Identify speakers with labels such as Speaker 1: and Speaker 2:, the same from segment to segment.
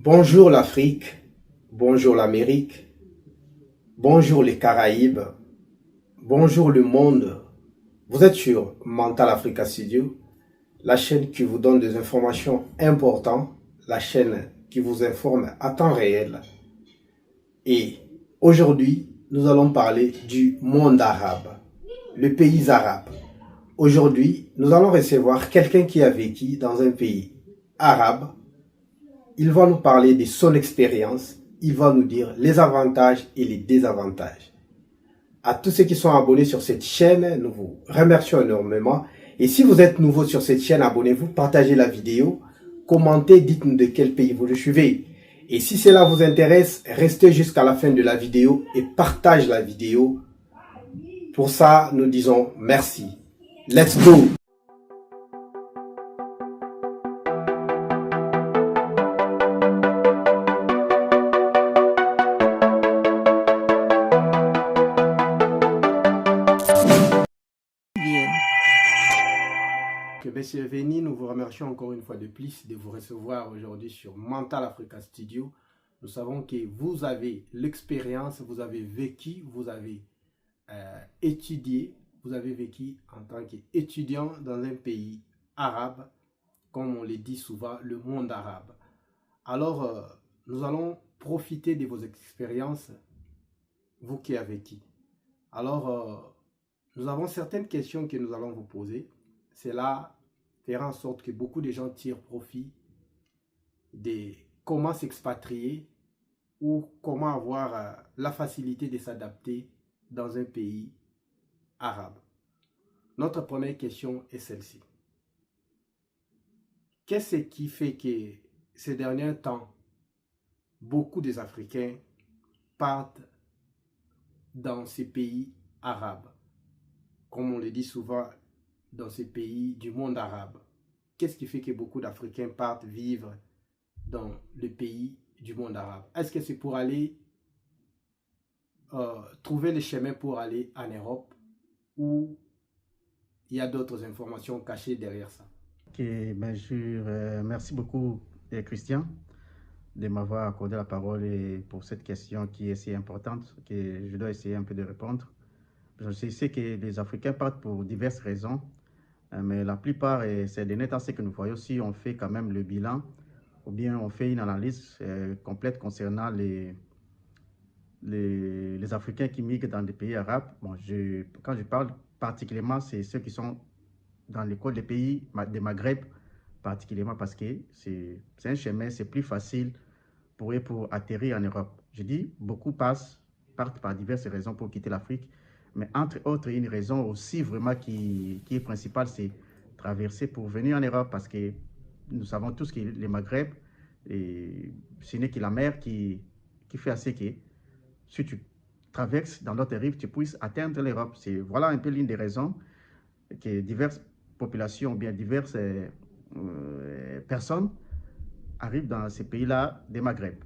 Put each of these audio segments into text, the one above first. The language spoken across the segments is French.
Speaker 1: Bonjour l'Afrique, bonjour l'Amérique, bonjour les Caraïbes, bonjour le monde. Vous êtes sur Mental Africa Studio, la chaîne qui vous donne des informations importantes, la chaîne qui vous informe à temps réel. Et aujourd'hui, nous allons parler du monde arabe, le pays arabe. Aujourd'hui, nous allons recevoir quelqu'un qui a vécu dans un pays arabe. Il va nous parler de son expérience. Il va nous dire les avantages et les désavantages. À tous ceux qui sont abonnés sur cette chaîne, nous vous remercions énormément. Et si vous êtes nouveau sur cette chaîne, abonnez-vous, partagez la vidéo, commentez, dites-nous de quel pays vous le suivez. Et si cela vous intéresse, restez jusqu'à la fin de la vidéo et partagez la vidéo. Pour ça, nous disons merci. Let's go! Monsieur Veni, nous vous remercions encore une fois de plus de vous recevoir aujourd'hui sur Mental Africa Studio. Nous savons que vous avez l'expérience, vous avez vécu, vous avez étudié, vous avez vécu en tant qu'étudiant dans un pays arabe, comme on le dit souvent, le monde arabe. Alors, nous allons profiter de vos expériences, vous qui avez vécu. Alors, nous avons certaines questions que nous allons vous poser. Cela faire en sorte que beaucoup de gens tirent profit de comment s'expatrier ou comment avoir la facilité de s'adapter dans un pays arabe. Notre première question est celle-ci. Qu'est-ce qui fait que ces derniers temps, beaucoup des Africains partent dans ces pays arabes, comme on le dit souvent, dans ces pays du monde arabe? Qu'est-ce qui fait que beaucoup d'Africains partent vivre dans le pays du monde arabe? Est-ce que c'est pour aller trouver le chemin pour aller en Europe, ou il y a d'autres informations cachées derrière ça?
Speaker 2: Ok, merci beaucoup, Christian, de m'avoir accordé la parole pour cette question qui est si importante, que je dois essayer un peu de répondre. Je sais que les Africains partent pour diverses raisons, mais la plupart, ces derniers temps, c'est que nous voyons si on fait quand même le bilan, ou bien on fait une analyse complète concernant les Africains qui migrent dans des pays arabes. Bon, quand je parle particulièrement, c'est ceux qui sont dans l'école des pays des Maghreb, particulièrement parce que c'est un chemin, c'est plus facile pour eux pour atterrir en Europe. Je dis, beaucoup partent par diverses raisons pour quitter l'Afrique, mais entre autres, une raison aussi vraiment qui est principale, c'est traverser pour venir en Europe parce que nous savons tous que les Maghreb, ce n'est que la mer qui fait assez que si tu traverses dans l'autre rive, tu puisses atteindre l'Europe. Voilà un peu l'une des raisons que diverses populations, bien diverses personnes arrivent dans ces pays-là des Maghreb.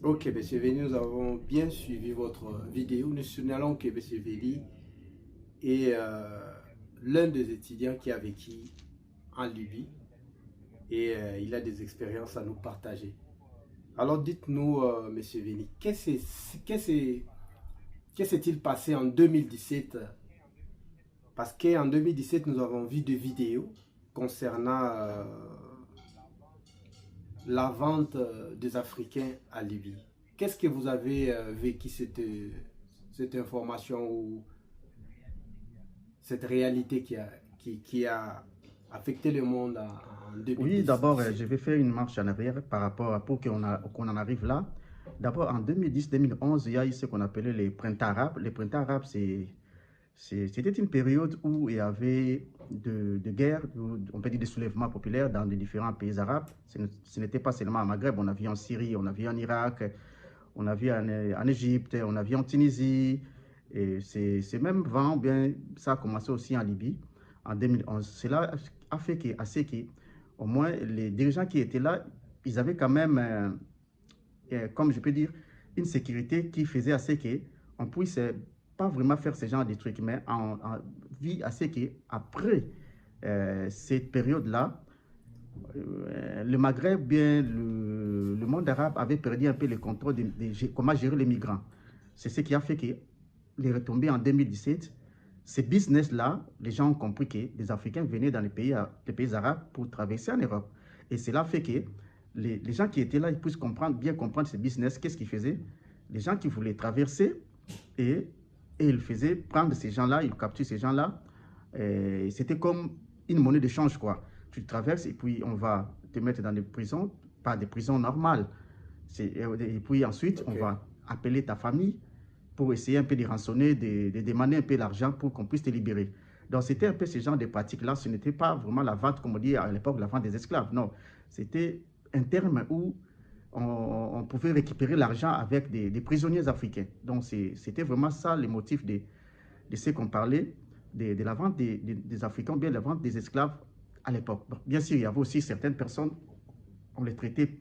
Speaker 1: Ok, M. Veli, nous avons bien suivi votre vidéo. Nous signalons que M. Veli est l'un des étudiants qui a vécu en Libye et il a des expériences à nous partager. Alors dites-nous, M. Veli, qu'est-ce s'est-il passé en 2017? Parce qu'en 2017, nous avons vu des vidéos concernant la vente des Africains à Libye. Qu'est-ce que vous avez vécu cette information ou cette réalité qui a affecté le monde en
Speaker 2: Oui, d'abord,
Speaker 1: 2017?
Speaker 2: je vais faire une marche en arrière par rapport à pour qu'on en arrive là. D'abord, en 2010-2011, il y a eu ce qu'on appelait les printemps arabes. Les printemps arabes, c'était une période où il y avait de guerres, on peut dire des soulèvements populaires dans les différents pays arabes. Ce n'était pas seulement en Maghreb, on a vu en Syrie, on a vu en Irak, on a vu en Égypte, on a vu en Tunisie. Et c'est même vent, bien, ça a commencé aussi en Libye en 2011. Cela a fait au moins les dirigeants qui étaient là, ils avaient quand même, comme je peux dire, une sécurité qui faisait assez qu'on puisse pas vraiment faire ce genre de trucs, mais en vie assez qu'après cette période-là, le Maghreb, bien le monde arabe avait perdu un peu le contrôle de comment gérer les migrants. C'est ce qui a fait que les retombées en 2017, ces business-là, les gens ont compris que les Africains venaient dans les pays arabes pour traverser en Europe. Et cela fait que les gens qui étaient là, ils puissent comprendre, bien comprendre ces business, qu'est-ce qu'ils faisaient. Les gens qui voulaient traverser, et, et ils faisaient prendre ces gens-là, ils capturent ces gens-là. C'était comme une monnaie de change, quoi. Tu traverses et puis on va te mettre dans des prisons, pas des prisons normales. Et puis ensuite, on
Speaker 1: Ok.
Speaker 2: va appeler ta famille pour essayer un peu de rançonner, de demander un peu d'argent pour qu'on puisse te libérer. Donc c'était un peu ce genre de pratiques-là. Ce n'était pas vraiment la vente, comme on dit à l'époque, la vente des esclaves. Non, c'était un terme où on pouvait récupérer l'argent avec des prisonniers africains. Donc c'était vraiment ça le motif de ce qu'on parlait, de la vente des Africains, bien la vente des esclaves à l'époque. Bon, bien sûr, il y avait aussi certaines personnes, on les traitait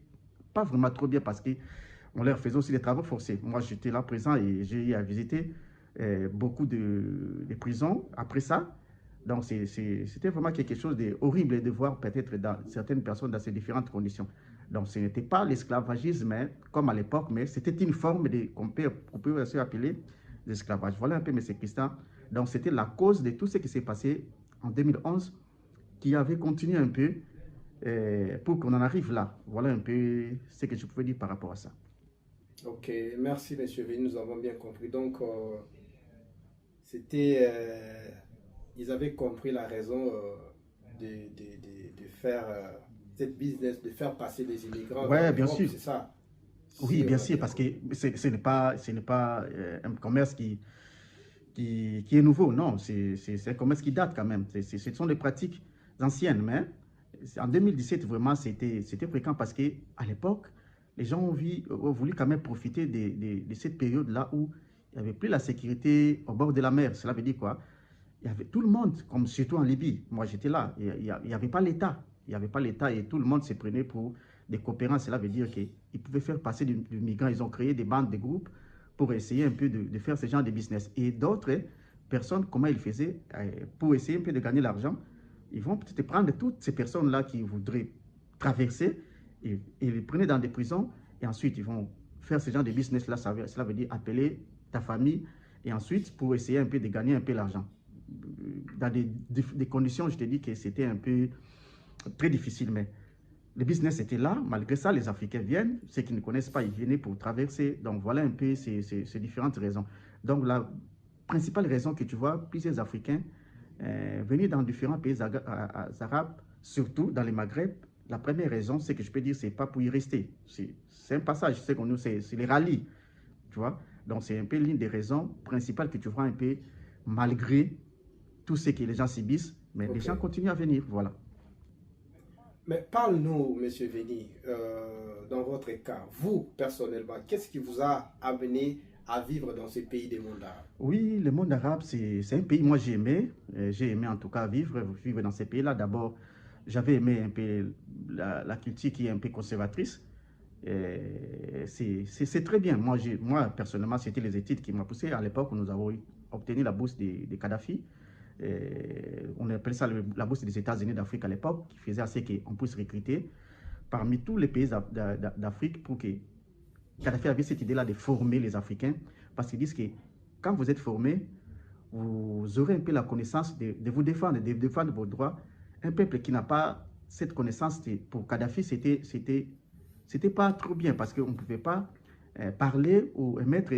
Speaker 2: pas vraiment trop bien parce qu'on leur faisait aussi des travaux forcés. Moi, j'étais là présent et j'ai eu à visiter beaucoup de prisons après ça. Donc, c'était vraiment quelque chose d'horrible de voir peut-être dans certaines personnes dans ces différentes conditions. Donc, ce n'était pas l'esclavagisme hein, comme à l'époque, mais c'était une forme qu'on peut aussi appeler l'esclavage. Voilà un peu, M. Christian. Donc, c'était la cause de tout ce qui s'est passé en 2011 qui avait continué un peu pour qu'on en arrive là. Voilà un peu ce que je pouvais dire par rapport à ça.
Speaker 1: Ok, merci Monsieur V, nous avons bien compris. Donc, c'était, ils avaient compris la raison de faire cette business, de faire passer les immigrants vers
Speaker 2: Ouais, bien
Speaker 1: l'Europe,
Speaker 2: sûr.
Speaker 1: c'est ça,
Speaker 2: Oui,
Speaker 1: si on
Speaker 2: bien
Speaker 1: a
Speaker 2: sûr,
Speaker 1: bien
Speaker 2: parce que
Speaker 1: compris.
Speaker 2: ce n'est pas un commerce qui est nouveau. Non, c'est un commerce qui date quand même. Ce sont des pratiques anciennes, mais en 2017, vraiment, c'était fréquent parce qu'à l'époque, les gens ont voulu quand même profiter de cette période-là où il n'y avait plus la sécurité au bord de la mer. Cela veut dire quoi? Il y avait tout le monde, comme surtout en Libye. Moi, j'étais là. Il n'y avait pas l'État. Il n'y avait pas l'État et tout le monde se prenait pour des coopérants. Cela veut dire qu'ils pouvaient faire passer des migrants. Ils ont créé des bandes, des groupes pour essayer un peu de faire ce genre de business. Et d'autres personnes, comment ils faisaient pour essayer un peu de gagner l'argent, ils vont peut-être prendre toutes ces personnes-là qui voudraient traverser et les prenaient dans des prisons et ensuite ils vont faire ce genre de business-là. Cela veut dire appeler ta famille et ensuite pour essayer un peu de gagner un peu l'argent dans des conditions, je te dis que c'était un peu très difficile, mais le business était là. Malgré ça, les Africains viennent. Ceux qui ne connaissent pas, ils viennent pour traverser. Donc voilà un peu ces différentes raisons. Donc la principale raison que tu vois, plusieurs Africains venir dans différents pays arabes, surtout dans les Maghreb, la première raison, c'est que je peux dire, c'est pas pour y rester. C'est un passage, c'est qu'on nous, c'est les rallyes, tu vois. Donc c'est un peu l'une des raisons principales que tu vois un peu malgré tout ce que les gens subissent, mais les
Speaker 1: Ok.
Speaker 2: gens continuent à venir, voilà.
Speaker 1: Mais parle-nous, Monsieur Veni, dans votre cas, vous personnellement, qu'est-ce qui vous a amené à vivre dans ces pays des mondes arabes?
Speaker 2: Oui, le monde arabe, c'est un pays, moi j'ai aimé en tout cas vivre dans ces pays-là. D'abord, j'avais aimé un peu la culture qui est un peu conservatrice. C'est très bien. Moi, personnellement, c'était les études qui m'ont poussé. À l'époque, nous avons obtenu la bourse de Kadhafi. On appelait ça la bourse des États-Unis d'Afrique à l'époque, qui faisait assez qu'on puisse recruter parmi tous les pays d'Afrique pour que Kadhafi avait cette idée-là de former les Africains, parce qu'ils disent que quand vous êtes formés, vous aurez un peu la connaissance de vous défendre, de défendre vos droits. Un peuple qui n'a pas cette connaissance, pour Kadhafi, c'était pas trop bien, parce qu'on ne pouvait pas parler ou émettre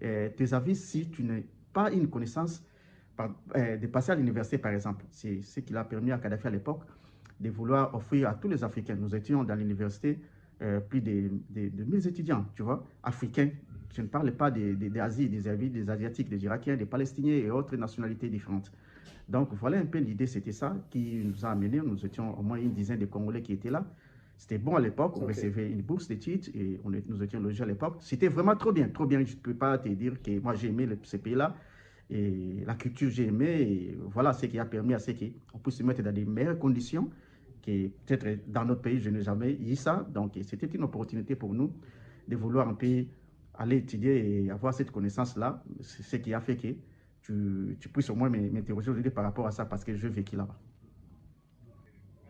Speaker 2: tes avis si tu n'as pas une connaissance de passer à l'université, par exemple. C'est ce qui a permis à Kadhafi à l'époque de vouloir offrir à tous les Africains. Nous étions dans l'université plus de 1000 étudiants, tu vois, africains. Je ne parle pas d'Asie, des Asiatiques, des Irakiens, des Palestiniens et autres nationalités différentes. Donc voilà un peu l'idée, c'était ça qui nous a amenés. Nous étions au moins une dizaine de Congolais qui étaient là. C'était bon à l'époque, on
Speaker 1: Ok.
Speaker 2: recevait une bourse d'études et nous étions logés à l'époque. C'était vraiment trop bien, trop bien. Je ne peux pas te dire que moi j'ai aimé ces pays-là et la culture j'ai aimé. Et voilà ce qui a permis à ce qu'on puisse se mettre dans des meilleures conditions que peut-être dans notre pays, je n'ai jamais eu ça. Donc c'était une opportunité pour nous de vouloir un peu aller étudier et avoir cette connaissance-là. C'est ce qui a fait que tu puisses au moins m'interroger aujourd'hui par rapport à ça parce que je vécu là-bas.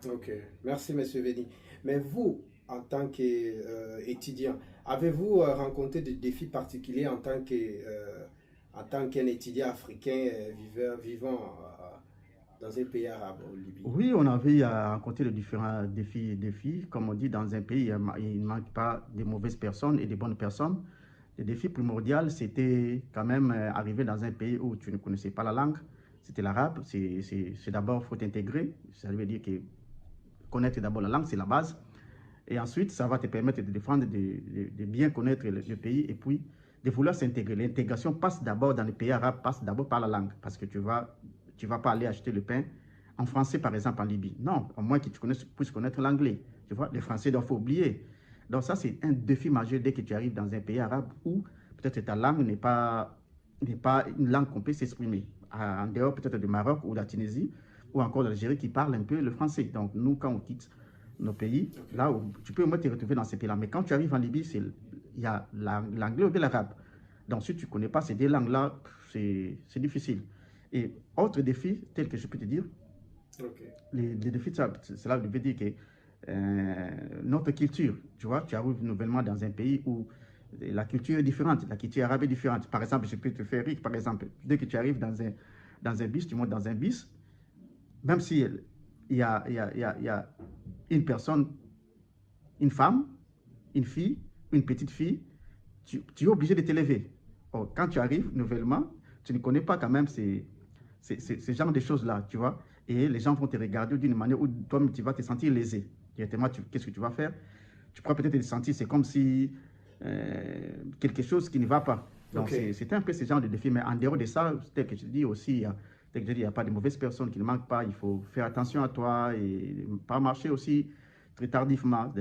Speaker 1: Ok, merci Monsieur Veni. Mais vous, en tant qu'étudiant, avez-vous rencontré des défis particuliers en tant qu'un étudiant africain vivant dans un pays arabe, au Libye?
Speaker 2: Oui, on avait à rencontrer de différents défis. Comme on dit, dans un pays, il ne manque pas de mauvaises personnes et de bonnes personnes. Le défi primordial, c'était quand même arriver dans un pays où tu ne connaissais pas la langue. C'était l'arabe. C'est d'abord, il faut t'intégrer. Ça veut dire que connaître d'abord la langue, c'est la base. Et ensuite, ça va te permettre de défendre, de bien connaître le pays et puis de vouloir s'intégrer. L'intégration passe d'abord dans les pays arabes, passe d'abord par la langue. Parce que tu vas pas aller acheter le pain en français, par exemple, en Libye. Non, au moins que tu puisses connaître l'anglais. Tu vois, les Français, il faut oublier. Donc ça, c'est un défi majeur dès que tu arrives dans un pays arabe où peut-être ta langue n'est pas une langue qu'on peut s'exprimer. En dehors peut-être du Maroc ou de la Tunisie ou encore de l'Algérie qui parle un peu le français. Donc nous, quand on quitte nos pays,
Speaker 1: Ok.
Speaker 2: là où tu peux au moins te retrouver dans ces pays-là. Mais quand tu arrives en Libye, il y a l'anglais ou bien l'arabe. Donc si tu ne connais pas ces deux langues-là, c'est difficile. Et autre défi, tel que je peux te dire,
Speaker 1: Ok.
Speaker 2: les défis, cela veut dire que notre culture, tu vois, tu arrives nouvellement dans un pays où la culture est différente, la culture arabe est différente. Par exemple, je peux te faire rire, par exemple, dès que tu arrives dans un bus, tu montes dans un bus, même si il y a une personne, une femme, une fille, une petite fille, tu es obligé de t'élever. Or, quand tu arrives nouvellement, tu ne connais pas quand même ces genres de choses-là, tu vois. Et les gens vont te regarder d'une manière où toi tu vas te sentir lésé. Directement, qu'est-ce que tu vas faire? Tu pourras peut-être te sentir, c'est comme si quelque chose qui ne va pas. Donc,
Speaker 1: Ok.
Speaker 2: c'était un peu ce genre de défi. Mais en dehors de ça, tel que je dis aussi, tel que je dis, il n'y a pas de mauvaises personnes qui ne manquent pas. Il faut faire attention à toi et pas marcher aussi très tardivement.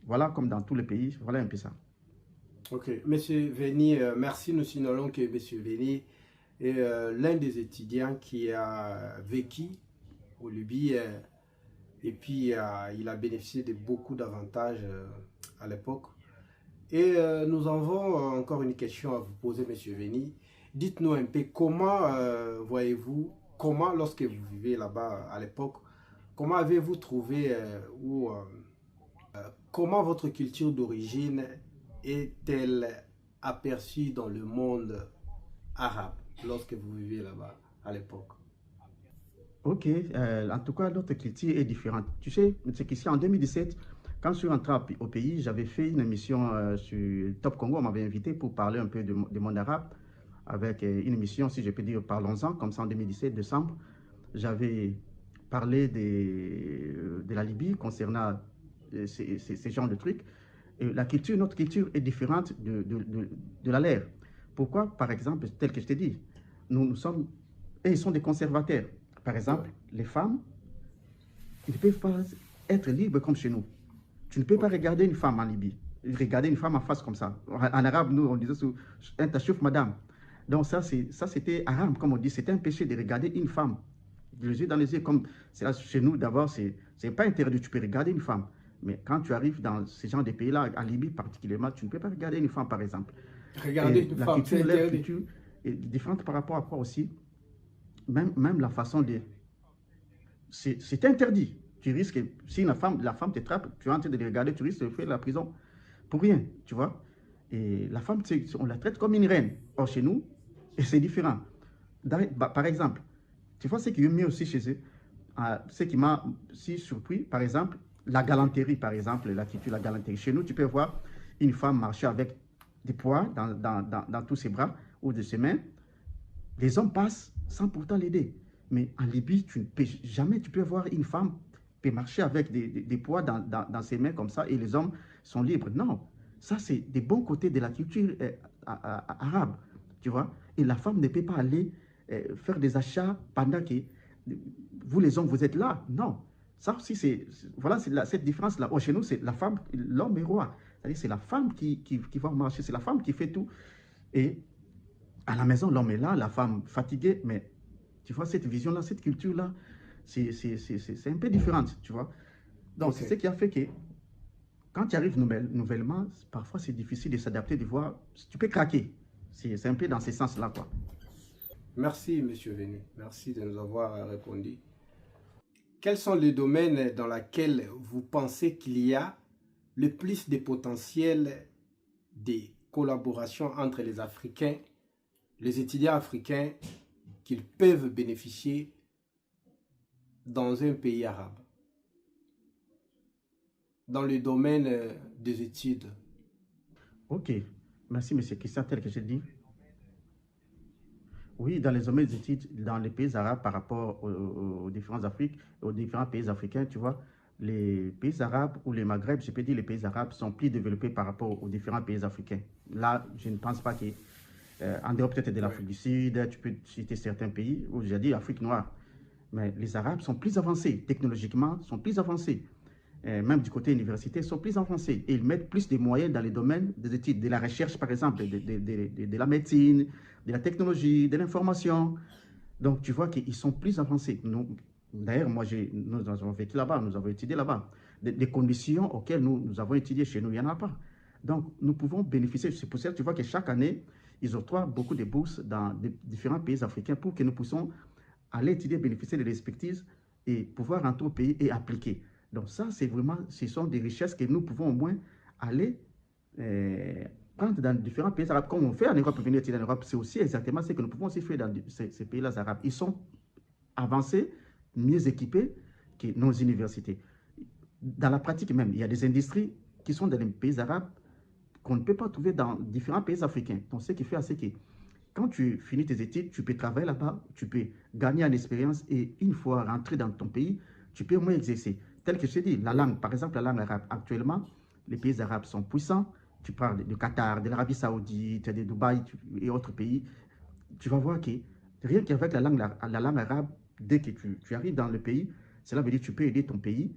Speaker 2: Voilà, comme dans tous les pays. Voilà un peu ça.
Speaker 1: Ok. Monsieur Veni, merci. Nous signalons que Monsieur Veni est l'un des étudiants qui a vécu au Libye. Et puis, il a bénéficié de beaucoup d'avantages à l'époque. Et nous avons encore une question à vous poser, Monsieur Veni. Dites-nous un peu comment voyez-vous, comment lorsque vous vivez là-bas à l'époque, comment avez-vous trouvé comment votre culture d'origine est-elle aperçue dans le monde arabe lorsque vous vivez là-bas à l'époque?
Speaker 2: Ok, en tout cas, notre culture est différente. Tu sais, c'est qu'ici en 2017, quand je suis rentré au pays, j'avais fait une émission sur Top Congo. On m'avait invité pour parler un peu du monde arabe avec une émission, si je peux dire, parlons-en, comme ça en 2017, décembre. J'avais parlé de la Libye concernant ces genres de trucs. Et notre culture est différente de la leur. Pourquoi? Par exemple, tel que je t'ai dit, nous sommes, et ils sont des conservateurs. Par exemple,
Speaker 1: Ouais.
Speaker 2: les femmes, ils ne peuvent pas être libres comme chez nous. Tu ne peux pas
Speaker 1: Ok.
Speaker 2: regarder une femme en Libye, regarder une femme en face comme ça. En arabe, nous, on disait un tachouf, madame. Donc ça, c'était haram, comme on dit. C'était un péché de regarder une femme, les yeux dans les yeux, comme c'est là chez nous, d'abord, c'est pas interdit. Tu peux regarder une femme. Mais quand tu arrives dans ce genre de pays-là, en Libye particulièrement, tu ne peux pas regarder une femme, par exemple.
Speaker 1: Regardez
Speaker 2: Et
Speaker 1: une
Speaker 2: la
Speaker 1: femme, c'est
Speaker 2: culture, leur
Speaker 1: interdit.
Speaker 2: culture est différente par rapport à quoi aussi. Même la façon de, c'est interdit. Tu risques, si la femme te trappe, tu es en train de les regarder, tu risques de faire la prison pour rien, tu vois. Et la femme, on la traite comme une reine. Or, chez nous, c'est différent. Par exemple, tu vois ce qui est mieux aussi chez eux, ce qui m'a si surpris, par exemple, la
Speaker 1: Ok.
Speaker 2: galanterie, par exemple, l'attitude, la galanterie. Chez nous, tu peux voir une femme marcher avec des poids dans tous ses bras ou de ses mains. Les hommes passent sans pourtant l'aider. Mais en Libye, jamais tu peux voir une femme peut marcher avec des poids dans ses mains comme ça et les hommes sont libres. Non, ça c'est des bons côtés de la culture arabe, tu vois. Et la femme ne peut pas aller faire des achats pendant que vous les hommes vous êtes là. Non, ça aussi voilà, cette différence-là. Oh, chez nous, c'est la femme, l'homme est roi. C'est-à-dire c'est la femme qui va marcher, c'est la femme qui fait tout. Et à la maison, l'homme est là, la femme fatiguée, mais tu vois, cette vision-là, cette culture-là, c'est un peu différente, tu vois. Donc,
Speaker 1: Ok.
Speaker 2: c'est ce qui a fait que quand tu arrives nouvellement, parfois c'est difficile de s'adapter, de voir, tu peux craquer. C'est un peu dans ce sens-là, quoi.
Speaker 1: Merci, Monsieur Venu. Merci de nous avoir répondu. quels sont les domaines dans lesquels vous pensez qu'il y a le plus de potentiel des collaborations entre les Africains, les étudiants africains, qu'ils peuvent bénéficier dans un pays arabe, dans le domaine des études?
Speaker 2: Ok, merci, monsieur Christian, tel que j'ai dit. Oui, dans les domaines d'études, dans les pays arabes par rapport aux différentes Afriques, aux différents pays africains, tu vois, les pays arabes ou les Maghreb, je peux dire les pays arabes sont plus développés par rapport aux différents pays africains. Là, je ne pense pas que, en dehors peut-être de
Speaker 1: Ouais.
Speaker 2: l'Afrique du Sud, tu peux citer certains pays, où j'ai dit Afrique noire. Mais les Arabes sont plus avancés, technologiquement, sont plus avancés. Même du côté universitaire, sont plus avancés. Et ils mettent plus de moyens dans les domaines des études, de la recherche, par exemple, de la médecine, de la technologie, de l'information. Donc, tu vois qu'ils sont plus avancés. D'ailleurs, nous avons vécu là-bas, nous avons étudié là-bas. Des conditions auxquelles nous avons étudié chez nous, il n'y en a pas. Donc, nous pouvons bénéficier. C'est pour ça que tu vois que chaque année, ils octroient beaucoup de bourses dans différents pays africains pour que nous puissions aller étudier, bénéficier des expertises et pouvoir rentrer au pays et appliquer. Donc ça, c'est vraiment, ce sont des richesses que nous pouvons au moins aller euh, prendre dans différents pays arabes, comme on fait en Europe, venir étudier en Europe, c'est aussi exactement ce que nous pouvons aussi faire dans ces pays-là arabes. Ils sont avancés, mieux équipés que nos universités. Dans la pratique même, il y a des industries qui sont dans les pays arabes qu'on ne peut pas trouver dans différents pays africains. Donc, ce qui fait assez que quand tu finis tes études, tu peux travailler là-bas, tu peux gagner en expérience et une fois rentré dans ton pays, tu peux au moins exercer. Tel que je t'ai dit, la
Speaker 1: Oui.
Speaker 2: langue, par exemple, la langue arabe, actuellement, les pays arabes sont puissants. Tu parles du Qatar, de l'Arabie Saoudite, de Dubaï et autres pays. Tu vas voir que rien qu'avec la langue arabe, dès que tu arrives dans le pays, cela veut dire que tu peux aider ton pays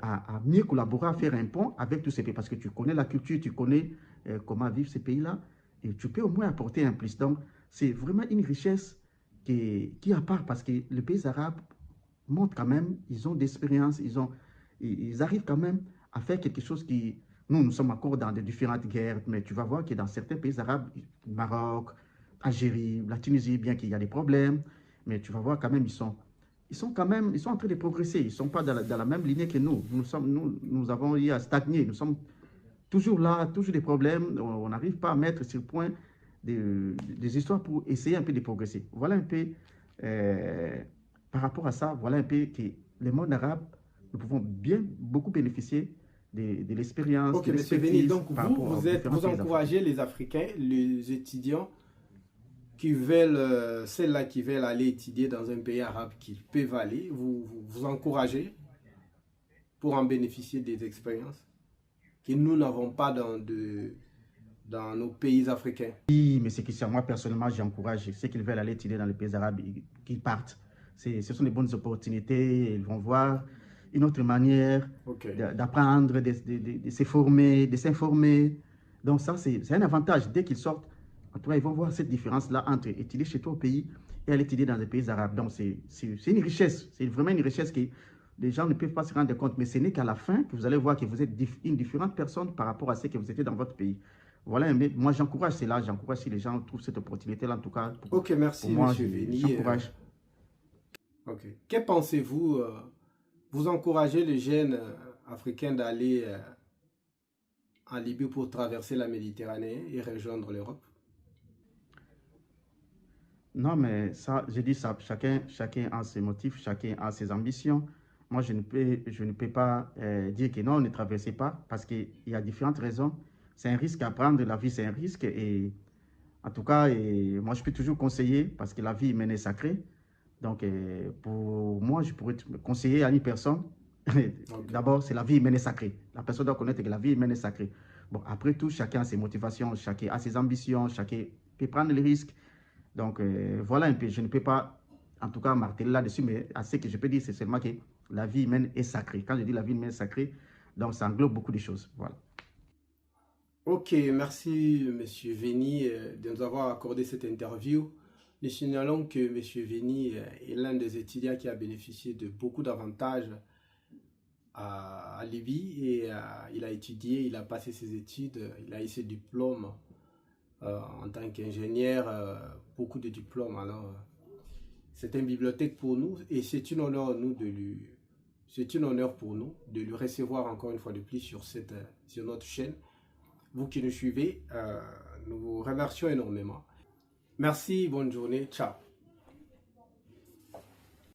Speaker 2: à mieux collaborer, à faire un pont avec tous ces pays, parce que tu connais la culture, tu connais comment vivent ces pays-là, et tu peux au moins apporter un plus. Donc, c'est vraiment une richesse qui est à part, parce que les pays arabes montrent quand même, ils ont d'expérience, ils arrivent quand même à faire quelque chose qui... nous sommes encore dans de différentes guerres, mais tu vas voir que dans certains pays arabes, Maroc, Algérie, la Tunisie, bien qu'il y a des problèmes, mais tu vas voir quand même, ils sont quand même, ils sont en train de progresser. Ils ne sont pas dans la même lignée que nous. Nous avons eu à stagner. Nous sommes toujours là, toujours des problèmes. On n'arrive pas à mettre sur point des histoires pour essayer un peu de progresser. Voilà un peu, euh, par rapport à ça, voilà un peu que le monde arabe, nous pouvons bien beaucoup bénéficier de l'expérience,
Speaker 1: Ok,
Speaker 2: de
Speaker 1: Monsieur Veni,
Speaker 2: l'expertise
Speaker 1: donc
Speaker 2: par rapport aux différents
Speaker 1: vous
Speaker 2: pays africains.
Speaker 1: encouragez les Africains, les étudiants qui veulent, celles-là qui veulent aller étudier dans un pays arabe, qui peuvent aller, vous encouragez pour en bénéficier des expériences que nous n'avons pas dans nos pays africains.
Speaker 2: Oui, mais c'est que moi, personnellement, j'encourage ceux qui veulent aller étudier dans les pays arabes, qu'ils partent. Ce sont des bonnes opportunités. Ils vont voir une autre manière
Speaker 1: Ok.
Speaker 2: d'apprendre, de se former, de s'informer. Donc ça, c'est un avantage. Dès qu'ils sortent, en tout cas, ils vont voir cette différence-là entre étudier chez toi au pays et aller étudier dans les pays arabes. Donc c'est une richesse. C'est vraiment une richesse que les gens ne peuvent pas se rendre compte. Mais ce n'est qu'à la fin que vous allez voir que vous êtes une différente personne par rapport à ce que vous étiez dans votre pays. Voilà, mais moi j'encourage cela, j'encourage si les gens trouvent cette opportunité-là, en tout cas,
Speaker 1: Ok,
Speaker 2: pour
Speaker 1: merci,
Speaker 2: moi,
Speaker 1: Monsieur Veni.
Speaker 2: j'encourage.
Speaker 1: Ok. Que pensez-vous? Vous encouragez les jeunes africains d'aller en Libye pour traverser la Méditerranée et rejoindre l'Europe?
Speaker 2: Non, mais ça, je dis ça, chacun a ses motifs, chacun a ses ambitions. Moi, je ne peux pas dire que non, ne traversez pas, parce qu'il y a différentes raisons. C'est un risque à prendre, la vie c'est un risque, et en tout cas, moi je peux toujours conseiller, parce que la vie humaine est sacrée. Donc, pour moi, je pourrais conseiller à une personne.
Speaker 1: Ok.
Speaker 2: D'abord, c'est la vie humaine est sacrée. La personne doit connaître que la vie humaine est sacrée. Bon, après tout, chacun a ses motivations, chacun a ses ambitions, chacun peut prendre les risques. Donc, voilà un peu. Je ne peux pas, en tout cas, marteler là-dessus, mais à ce que je peux dire, c'est seulement que la vie humaine est sacrée. Quand je dis la vie humaine est sacrée, donc ça englobe beaucoup de choses. Voilà.
Speaker 1: Ok, merci Monsieur Veni de nous avoir accordé cette interview. Nous signalons que Monsieur Veni est l'un des étudiants qui a bénéficié de beaucoup d'avantages à Libye et il a étudié, il a passé ses études, il a eu ses diplômes en tant qu'ingénieur, beaucoup de diplômes. Alors, c'est une bibliothèque pour nous et c'est une honneur nous de lui C'est un honneur pour nous de le recevoir encore une fois de plus sur notre chaîne. Vous qui nous suivez, nous vous remercions énormément. Merci, bonne journée, ciao.